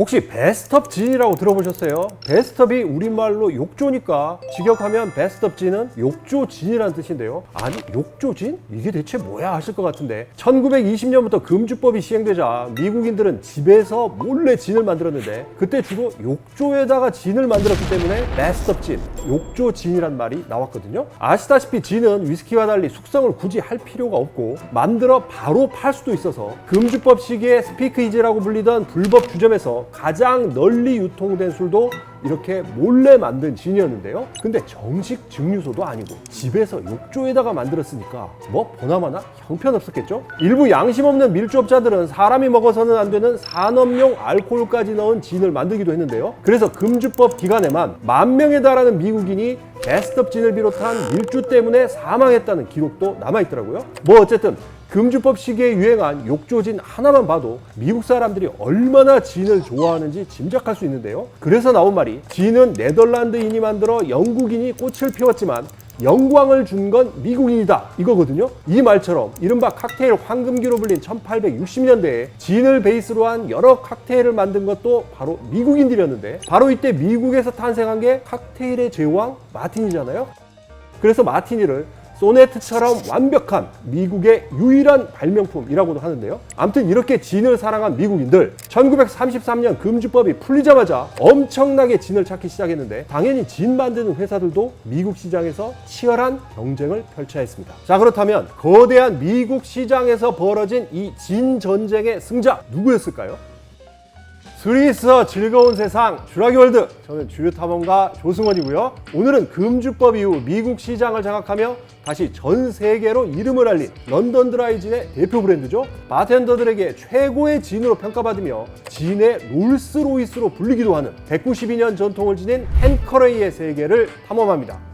혹시 베스트업 진이라고 들어보셨어요? 베스트업이 우리말로 욕조니까 직역하면 베스트업 진은 욕조 진이라는 뜻인데요. 아니 욕조 진? 이게 대체 뭐야 하실 것 같은데 1920년부터 금주법이 시행되자 미국인들은 집에서 몰래 진을 만들었는데 그때 주로 욕조에다가 진을 만들었기 때문에 베스트업 진, 욕조 진이란 말이 나왔거든요. 아시다시피 진은 위스키와 달리 숙성을 굳이 할 필요가 없고 만들어 바로 팔 수도 있어서 금주법 시기에 스피크이지라고 불리던 불법 주점에서 가장 널리 유통된 술도 이렇게 몰래 만든 진이었는데요. 근데 정식 증류소도 아니고 집에서 욕조에다가 만들었으니까 뭐 보나마나 형편없었겠죠? 일부 양심 없는 밀주업자들은 사람이 먹어서는 안 되는 산업용 알코올까지 넣은 진을 만들기도 했는데요. 그래서 금주법 기간에만 10,000명에 달하는 미국인이 베스트업 진을 비롯한 밀주 때문에 사망했다는 기록도 남아있더라고요. 뭐 어쨌든 금주법 시기에 유행한 욕조진 하나만 봐도 미국 사람들이 얼마나 진을 좋아하는지 짐작할 수 있는데요. 그래서 나온 말이 진은 네덜란드인이 만들어 영국인이 꽃을 피웠지만 영광을 준 건 미국인이다 이거거든요. 이 말처럼 이른바 칵테일 황금기로 불린 1860년대에 진을 베이스로 한 여러 칵테일을 만든 것도 바로 미국인들이었는데 바로 이때 미국에서 탄생한 게 칵테일의 제왕 마티니잖아요. 그래서 마티니를 소네트처럼 완벽한 미국의 유일한 발명품이라고도 하는데요. 아무튼 이렇게 진을 사랑한 미국인들 1933년 금주법이 풀리자마자 엄청나게 진을 찾기 시작했는데 당연히 진 만드는 회사들도 미국 시장에서 치열한 경쟁을 펼쳐야 했습니다. 자, 그렇다면 거대한 미국 시장에서 벌어진 이 진 전쟁의 승자 누구였을까요? 술이 있어 즐거운 세상 주라기 월드, 저는 주류탐험가 조승원이고요. 오늘은 금주법 이후 미국 시장을 장악하며 다시 전 세계로 이름을 알린 런던 드라이진의 대표 브랜드죠. 바텐더들에게 최고의 진으로 평가받으며 진의 롤스로이스로 불리기도 하는 192년 전통을 지닌 텐커레이의 세계를 탐험합니다.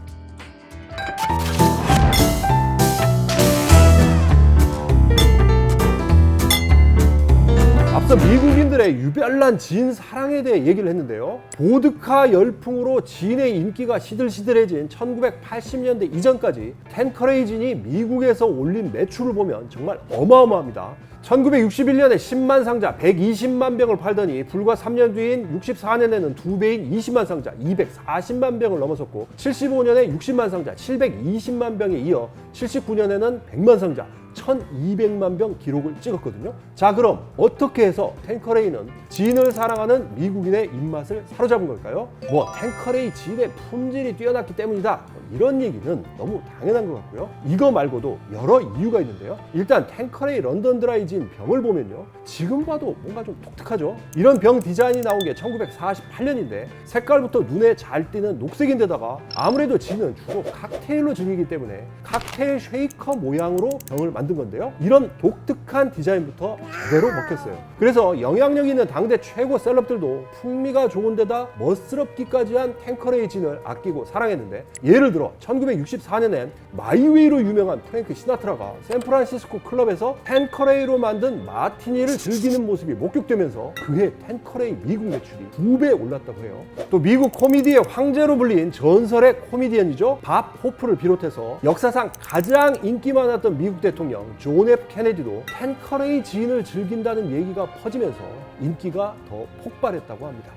앞서 미국인들의 유별난 진 사랑에 대해 얘기를 했는데요. 보드카 열풍으로 진의 인기가 시들시들해진 1980년대 이전까지 텐커레이 진이 미국에서 올린 매출을 보면 정말 어마어마합니다. 1961년에 10만 상자 120만 병을 팔더니 불과 3년 뒤인 64년에는 2배인 20만 상자 240만 병을 넘어섰고 75년에 60만 상자 720만 병에 이어 79년에는 100만 상자 1200만 병 기록을 찍었거든요. 자, 그럼 어떻게 해서 텐커레이는 진을 사랑하는 미국인의 입맛을 사로잡은 걸까요? 뭐 텐커레이 진의 품질이 뛰어났기 때문이다, 이런 얘기는 너무 당연한 것 같고요. 이거 말고도 여러 이유가 있는데요. 일단 텐커레이 런던 드라이 진 병을 보면요, 지금 봐도 뭔가 좀 독특하죠. 이런 병 디자인이 나온 게 1948년인데 색깔부터 눈에 잘 띄는 녹색인데다가 아무래도 진은 주로 칵테일로 즐기기 때문에 칵테일 쉐이커 모양으로 병을 만든 건데요. 이런 독특한 디자인부터 제대로 먹혔어요. 그래서 영향력 있는 당대 최고 셀럽들도 풍미가 좋은 데다 멋스럽기까지 한 텐커레이 진을 아끼고 사랑했는데, 예를 들어 1964년엔 마이웨이로 유명한 프랭크 시나트라가 샌프란시스코 클럽에서 텐커레이로 만든 마티니를 즐기는 모습이 목격되면서 그해 텐커레이 미국 매출이 2배 올랐다고 해요. 또 미국 코미디의 황제로 불린 전설의 코미디언이죠. 밥 호프를 비롯해서 역사상 가장 인기 많았던 미국 대통령 존 F 케네디도 텐커레이 진을 즐긴다는 얘기가 퍼지면서 인기가 더 폭발했다고 합니다.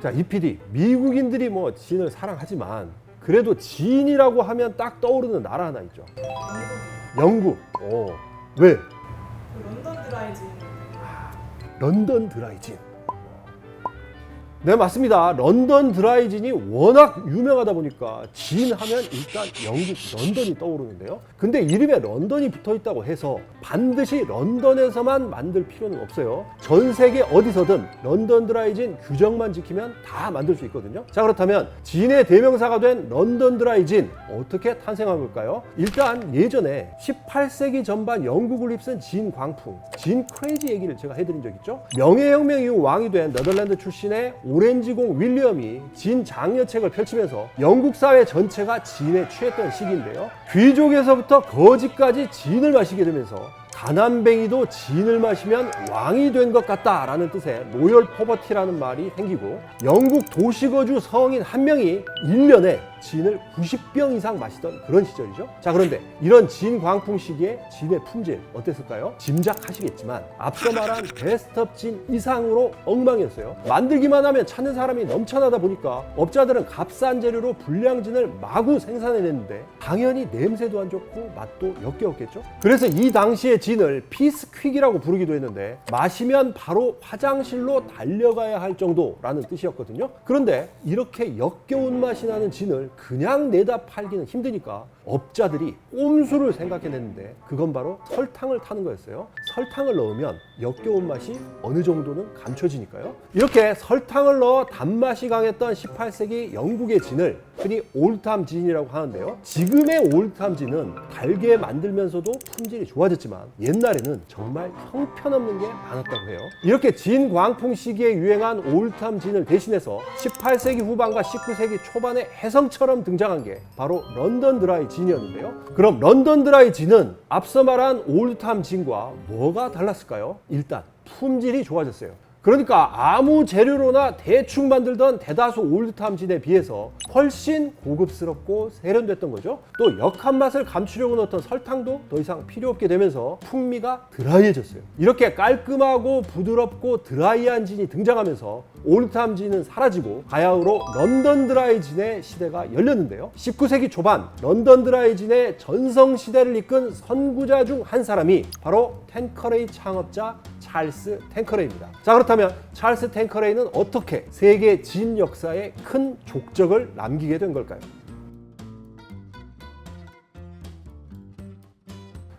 자, 이 PD, 미국인들이 뭐 진을 사랑하지만 그래도 진이라고 하면 딱 떠오르는 나라 하나 있죠. 영국. 왜? 런던 드라이진. 런던 드라이진. 네, 맞습니다. 런던 드라이진이 워낙 유명하다 보니까 진 하면 일단 영국 런던이 떠오르는데요. 근데 이름에 런던이 붙어 있다고 해서 반드시 런던에서만 만들 필요는 없어요. 전 세계 어디서든 런던 드라이진 규정만 지키면 다 만들 수 있거든요. 자, 그렇다면 진의 대명사가 된 런던 드라이진 어떻게 탄생한 걸까요? 일단 예전에 18세기 전반 영국을 휩쓴 진 광풍, 진 크레이지 얘기를 제가 해드린 적 있죠. 명예혁명 이후 왕이 된 네덜란드 출신의 오렌지공 윌리엄이 진 장려책을 펼치면서 영국 사회 전체가 진에 취했던 시기인데요. 귀족에서부터 거지까지 진을 마시게 되면서 가난뱅이도 진을 마시면 왕이 된 것 같다라는 뜻의 로열 포버티라는 말이 생기고, 영국 도시거주 성인 한 명이 1년에 진을 90병 이상 마시던 그런 시절이죠. 자, 그런데 이런 진 광풍 시기에 진의 품질 어땠을까요? 짐작하시겠지만 앞서 말한 베스트업 진 이상으로 엉망이었어요. 만들기만 하면 찾는 사람이 넘쳐나다 보니까 업자들은 값싼 재료로 불량진을 마구 생산해냈는데 당연히 냄새도 안 좋고 맛도 역겨웠겠죠. 그래서 이 당시의 진을 피스퀵이라고 부르기도 했는데 마시면 바로 화장실로 달려가야 할 정도라는 뜻이었거든요. 그런데 이렇게 역겨운 맛이 나는 진을 그냥 내다 팔기는 힘드니까 업자들이 꼼수를 생각해냈는데 그건 바로 설탕을 타는 거였어요. 설탕을 넣으면 역겨운 맛이 어느 정도는 감춰지니까요. 이렇게 설탕을 넣어 단맛이 강했던 18세기 영국의 진을 흔히 올드탐 진이라고 하는데요. 지금의 올드탐 진은 달게 만들면서도 품질이 좋아졌지만 옛날에는 정말 형편없는 게 많았다고 해요. 이렇게 진 광풍 시기에 유행한 올드탐 진을 대신해서 18세기 후반과 19세기 초반에 혜성처럼 등장한 게 바로 런던 드라이 진이었는데요. 그럼 런던 드라이 진은 앞서 말한 올드탐 진과 뭐가 달랐을까요? 일단 품질이 좋아졌어요. 그러니까 아무 재료로나 대충 만들던 대다수 올드탐 진에 비해서 훨씬 고급스럽고 세련됐던 거죠. 또 역한 맛을 감추려고 넣었던 설탕도 더 이상 필요 없게 되면서 풍미가 드라이해졌어요. 이렇게 깔끔하고 부드럽고 드라이한 진이 등장하면서 올드탐 진은 사라지고 바야흐로 런던 드라이 진의 시대가 열렸는데요. 19세기 초반 런던 드라이 진의 전성 시대를 이끈 선구자 중 한 사람이 바로 텐커레이 창업자 찰스 텐커레이입니다. 자, 그렇다면 찰스 텐커레이는 어떻게 세계 진 역사에 큰 족적을 남기게 된 걸까요?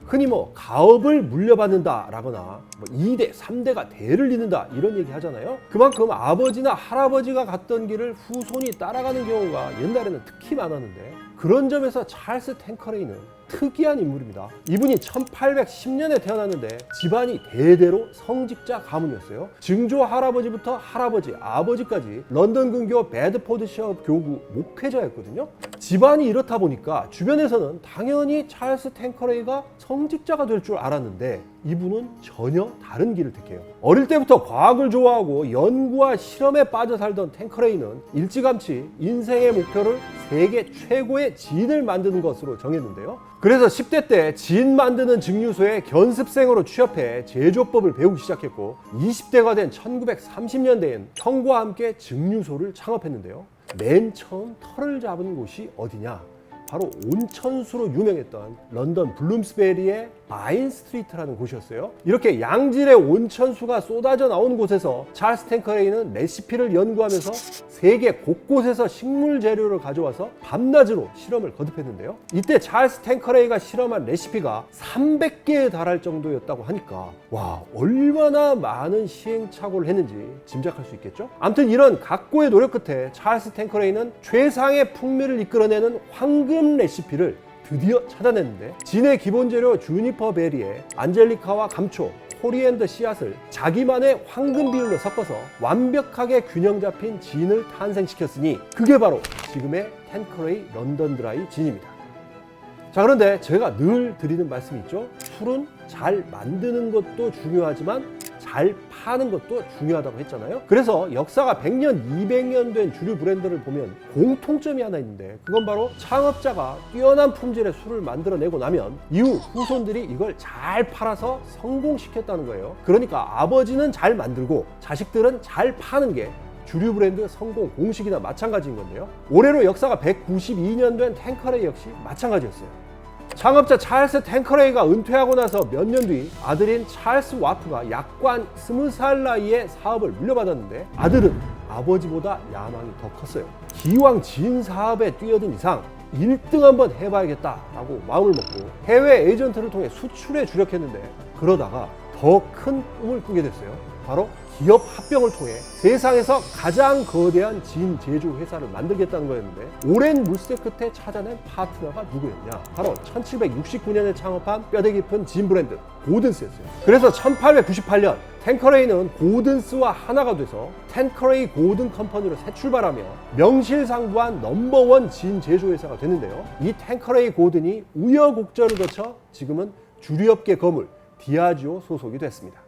흔히 가업을 물려받는다라거나 2대, 3대가 대를 잇는다 이런 얘기 하잖아요. 그만큼 아버지나 할아버지가 갔던 길을 후손이 따라가는 경우가 옛날에는 특히 많았는데 그런 점에서 찰스 텐커레이는 특이한 인물입니다. 이분이 1810년에 태어났는데 집안이 대대로 성직자 가문이었어요. 증조 할아버지부터 할아버지, 아버지까지 런던 근교 베드포드셔 교구 목회자였거든요. 집안이 이렇다 보니까 주변에서는 당연히 찰스 텐커레이가 성직자가 될 줄 알았는데 이분은 전혀 다른 길을 택해요. 어릴 때부터 과학을 좋아하고 연구와 실험에 빠져 살던 텐커레이는 일찌감치 인생의 목표를 세계 최고의 진을 만드는 것으로 정했는데요. 그래서 10대 때 진 만드는 증류소에 견습생으로 취업해 제조법을 배우기 시작했고 20대가 된 1930년대엔 형과 함께 증류소를 창업했는데요. 맨 처음 털을 잡은 곳이 어디냐? 바로 온천수로 유명했던 런던 블룸스베리의 바인 스트리트라는 곳이었어요. 이렇게 양질의 온천수가 쏟아져 나온 곳에서 찰스 텐커레이는 레시피를 연구하면서 세계 곳곳에서 식물 재료를 가져와서 밤낮으로 실험을 거듭했는데요. 이때 찰스 텐커레이가 실험한 레시피가 300개에 달할 정도였다고 하니까 와, 얼마나 많은 시행착오를 했는지 짐작할 수 있겠죠? 아무튼 이런 각고의 노력 끝에 찰스 텐커레이는 최상의 풍미를 이끌어내는 황금 레시피를 드디어 찾아냈는데 진의 기본 재료 주니퍼 베리에 안젤리카와 감초, 코리앤더 씨앗을 자기만의 황금 비율로 섞어서 완벽하게 균형 잡힌 진을 탄생시켰으니 그게 바로 지금의 텐커레이 런던 드라이 진입니다. 자, 그런데 제가 늘 드리는 말씀이 있죠. 술은 잘 만드는 것도 중요하지만 잘 파는 것도 중요하다고 했잖아요. 그래서 역사가 100년, 200년 된 주류 브랜드를 보면 공통점이 하나 있는데 그건 바로 창업자가 뛰어난 품질의 술을 만들어내고 나면 이후 후손들이 이걸 잘 팔아서 성공시켰다는 거예요. 그러니까 아버지는 잘 만들고 자식들은 잘 파는 게 주류 브랜드 성공 공식이나 마찬가지인 건데요. 올해로 역사가 192년 된 텐커레이 역시 마찬가지였어요. 창업자 찰스 텐커레이가 은퇴하고 나서 몇 년 뒤 아들인 찰스 와프가 약관 20살 나이에 사업을 물려받았는데 아들은 아버지보다 야망이 더 컸어요. 기왕 진 사업에 뛰어든 이상 1등 한번 해봐야겠다라고 마음을 먹고 해외 에이전트를 통해 수출에 주력했는데 그러다가 더 큰 꿈을 꾸게 됐어요. 바로 기업 합병을 통해 세상에서 가장 거대한 진 제조 회사를 만들겠다는 거였는데 오랜 물색 끝에 찾아낸 파트너가 누구였냐? 바로 1769년에 창업한 뼈대 깊은 진 브랜드 고든스였어요. 그래서 1898년 텐커레이는 고든스와 하나가 돼서 텐커레이 고든 컴퍼니로 새 출발하며 명실상부한 넘버원 진 제조 회사가 됐는데요. 이 텐커레이 고든이 우여곡절을 거쳐 지금은 주류업계 거물 디아지오 소속이 됐습니다.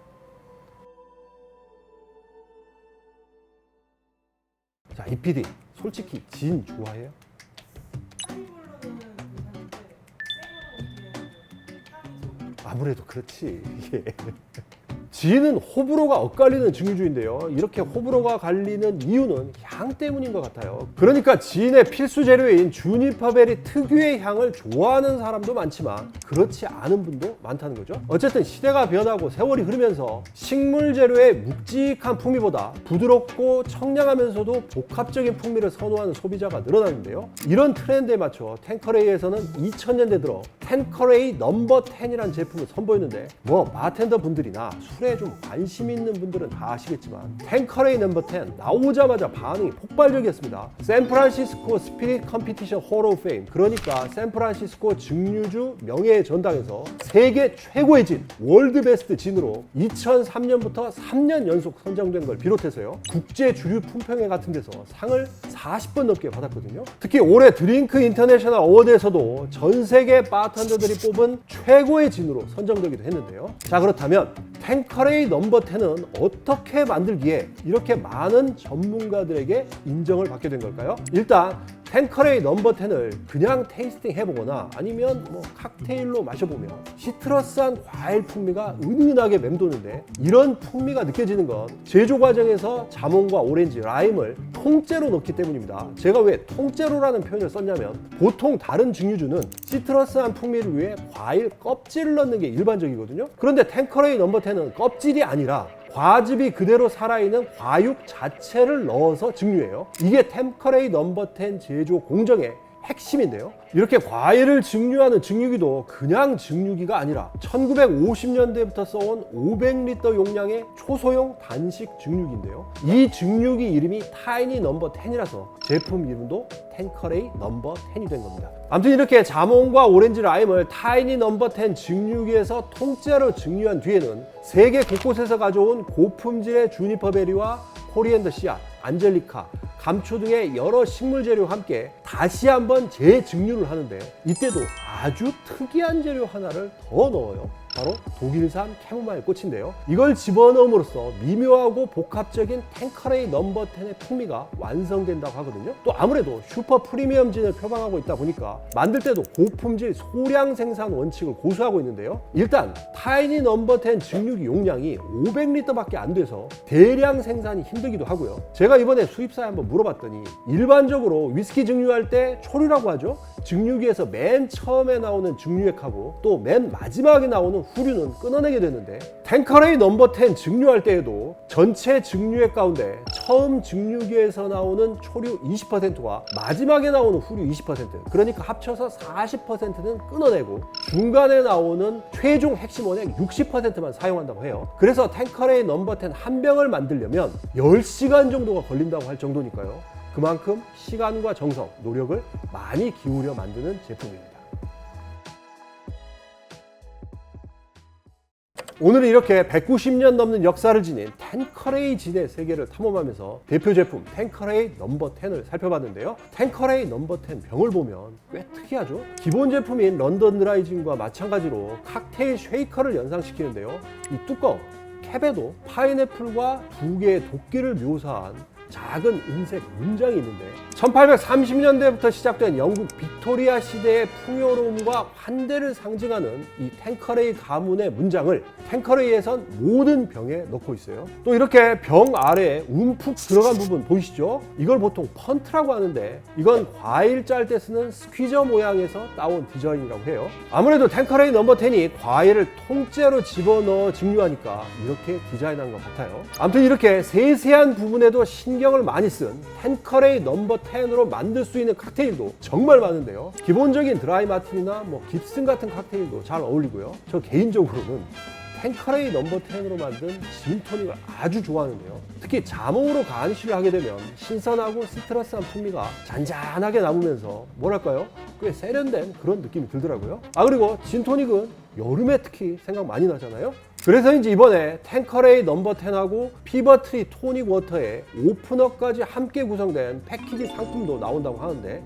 자, 이 PD 솔직히 진 좋아해요? 아무래도 그렇지. 진은 호불호가 엇갈리는 증류주인데요. 이렇게 호불호가 갈리는 이유는 향 때문인 것 같아요. 그러니까 진의 필수 재료인 주니퍼베리 특유의 향을 좋아하는 사람도 많지만 그렇지 않은 분도 많다는 거죠. 어쨌든 시대가 변하고 세월이 흐르면서 식물 재료의 묵직한 풍미보다 부드럽고 청량하면서도 복합적인 풍미를 선호하는 소비자가 늘어나는데요. 이런 트렌드에 맞춰 텐커레이에서는 2000년대 들어 텐커레이 넘버 10이라는 제품을 선보였는데 뭐 바텐더 분들이나 술에 좀 관심 있는 분들은 다 아시겠지만 텐커레이 넘버 10 나오자마자 반응이 폭발적이었습니다. 샌프란시스코 스피릿 컴피티션 홀 오브 페임, 그러니까 샌프란시스코 증류주 명예의 전당에서 세계 최고의 진, 월드 베스트 진으로 2003년부터 3년 연속 선정된 걸 비롯해서요, 국제 주류 품평회 같은 데서 상을 40번 넘게 받았거든요. 특히 올해 드링크 인터내셔널 어워드에서도 전 세계 바텐더들이 뽑은 최고의 진으로 선정되기도 했는데요. 자, 그렇다면 텐커레이 넘버 10은 어떻게 만들기에 이렇게 많은 전문가들에게 인정을 받게 된 걸까요? 일단 텐커레이 넘버 10을 그냥 테이스팅 해보거나 아니면 뭐 칵테일로 마셔보면 시트러스한 과일 풍미가 은은하게 맴도는데, 이런 풍미가 느껴지는 건 제조 과정에서 자몽과 오렌지, 라임을 통째로 넣기 때문입니다. 제가 왜 통째로라는 표현을 썼냐면 보통 다른 증류주는 시트러스한 풍미를 위해 과일 껍질을 넣는 게 일반적이거든요. 그런데 텐커레이 넘버 10은 껍질이 아니라 과즙이 그대로 살아있는 과육 자체를 넣어서 증류해요. 이게 텐커레이 넘버 10 제조 공정의 핵심인데요. 이렇게 과일을 증류하는 증류기도 그냥 증류기가 아니라 1950년대부터 써온 500리터 용량의 초소형 단식 증류기인데요. 이 증류기 이름이 타이니 넘버 10이라서 제품 이름도 텐커레이 넘버 10이 된 겁니다. 아무튼 이렇게 자몽과 오렌지, 라임을 타이니 넘버 10 증류기에서 통째로 증류한 뒤에는 세계 곳곳에서 가져온 고품질의 주니퍼 베리와 코리앤더 씨앗, 안젤리카, 감초 등의 여러 식물 재료와 함께 다시 한번 재증류를 하는데, 이때도 아주 특이한 재료 하나를 더 넣어요. 바로 독일산 캐모마일 꽃인데요. 이걸 집어넣음으로써 미묘하고 복합적인 텐커레이 넘버 10의 풍미가 완성된다고 하거든요. 또 아무래도 슈퍼 프리미엄 진을 표방하고 있다 보니까 만들 때도 고품질 소량 생산 원칙을 고수하고 있는데요. 일단 타이니 넘버 10 증류기 용량이 500리터밖에 안 돼서 대량 생산이 힘들기도 하고요. 제가 이번에 수입사에 한번 물어봤더니 일반적으로 위스키 증류할 때 초류라고 하죠. 증류기에서 맨 처음에 나오는 증류액하고 또 맨 마지막에 나오는 후류는 끊어내게 되는데, 텐커레이 넘버 10 증류할 때에도 전체 증류액 가운데 처음 증류기에서 나오는 초류 20%와 마지막에 나오는 후류 20%, 그러니까 합쳐서 40%는 끊어내고 중간에 나오는 최종 핵심 원액 60%만 사용한다고 해요. 그래서 텐커레이 넘버 10 한 병을 만들려면 10시간 정도가 걸린다고 할 정도니까요. 그만큼 시간과 정성, 노력을 많이 기울여 만드는 제품입니다. 오늘은 이렇게 190년 넘는 역사를 지닌 텐커레이 진의 세계를 탐험하면서 대표 제품 텐커레이 넘버 10을 살펴봤는데요. 텐커레이 넘버 10 병을 보면 꽤 특이하죠? 기본 제품인 런던 드라이진과 마찬가지로 칵테일 쉐이커를 연상시키는데요. 이 뚜껑, 캡에도 파인애플과 두 개의 도끼를 묘사한 작은 은색 문장이 있는데, 1830년대부터 시작된 영국 빅토리아 시대의 풍요로움과 환대를 상징하는 이 텐커레이 가문의 문장을 텐커레이에선 모든 병에 넣고 있어요. 또 이렇게 병 아래에 움푹 들어간 부분 보이시죠? 이걸 보통 펀트라고 하는데, 이건 과일 짤 때 쓰는 스퀴저 모양에서 따온 디자인이라고 해요. 아무래도 텐커레이 넘버 10이 과일을 통째로 집어넣어 증류하니까 이렇게 디자인한 것 같아요. 아무튼 이렇게 세세한 부분에도 신경을 많이 쓴 텐커레이 넘버 10으로 만들 수 있는 칵테일도 정말 많은데요. 기본적인 드라이 마틴이나 뭐 깁슨 같은 칵테일도 잘 어울리고요. 저 개인적으로는 텐커레이 넘버 10으로 만든 진토닉을 아주 좋아하는데요. 특히 자몽으로 가니쉬를 하게 되면 신선하고 시트러스한 풍미가 잔잔하게 남으면서 뭐랄까요? 꽤 세련된 그런 느낌이 들더라고요. 그리고 진토닉은 여름에 특히 생각 많이 나잖아요. 그래서인지 이번에 텐커레이 넘버 10하고 피버트리 토닉 워터의 오프너까지 함께 구성된 패키지 상품도 나온다고 하는데,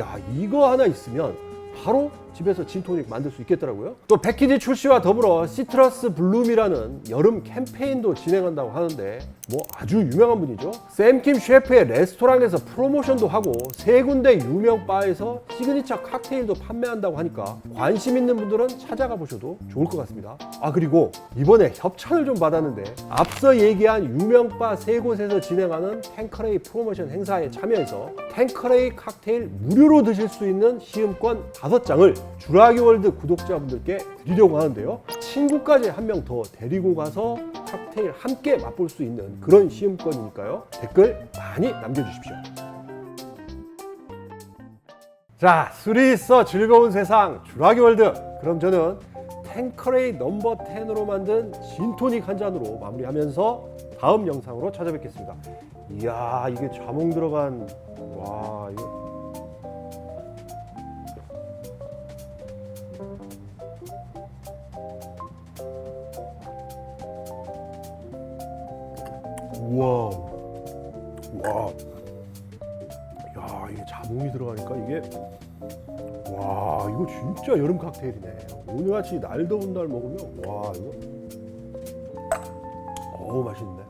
야, 이거 하나 있으면 바로 집에서 진토닉 만들 수 있겠더라고요. 또 패키지 출시와 더불어 시트러스 블룸이라는 여름 캠페인도 진행한다고 하는데 뭐 아주 유명한 분이죠. 샘킴 셰프의 레스토랑에서 프로모션도 하고 세 군데 유명 바에서 시그니처 칵테일도 판매한다고 하니까 관심 있는 분들은 찾아가 보셔도 좋을 것 같습니다. 아, 그리고 이번에 협찬을 좀 받았는데 앞서 얘기한 유명 바 세 곳에서 진행하는 탱커레이 프로모션 행사에 참여해서 탱커레이 칵테일 무료로 드실 수 있는 시음권 5장을 주라기 월드 구독자분들께 드리려고 하는데요. 친구까지 한 명 더 데리고 가서 칵테일 함께 맛볼 수 있는 그런 시음권이니까요. 댓글 많이 남겨주십시오. 자, 술이 있어 즐거운 세상 주라기 월드. 그럼 저는 탱커레이 넘버 10으로 만든 진토닉 한 잔으로 마무리하면서 다음 영상으로 찾아뵙겠습니다. 이야, 이게 자몽 들어간, 와, 이거. 우와, 와, 야, 이게 자몽이 들어가니까 이게, 와, 이거 진짜 여름 칵테일이네. 오늘같이 날 더운 날 먹으면, 와, 이거, 어우, 맛있는데.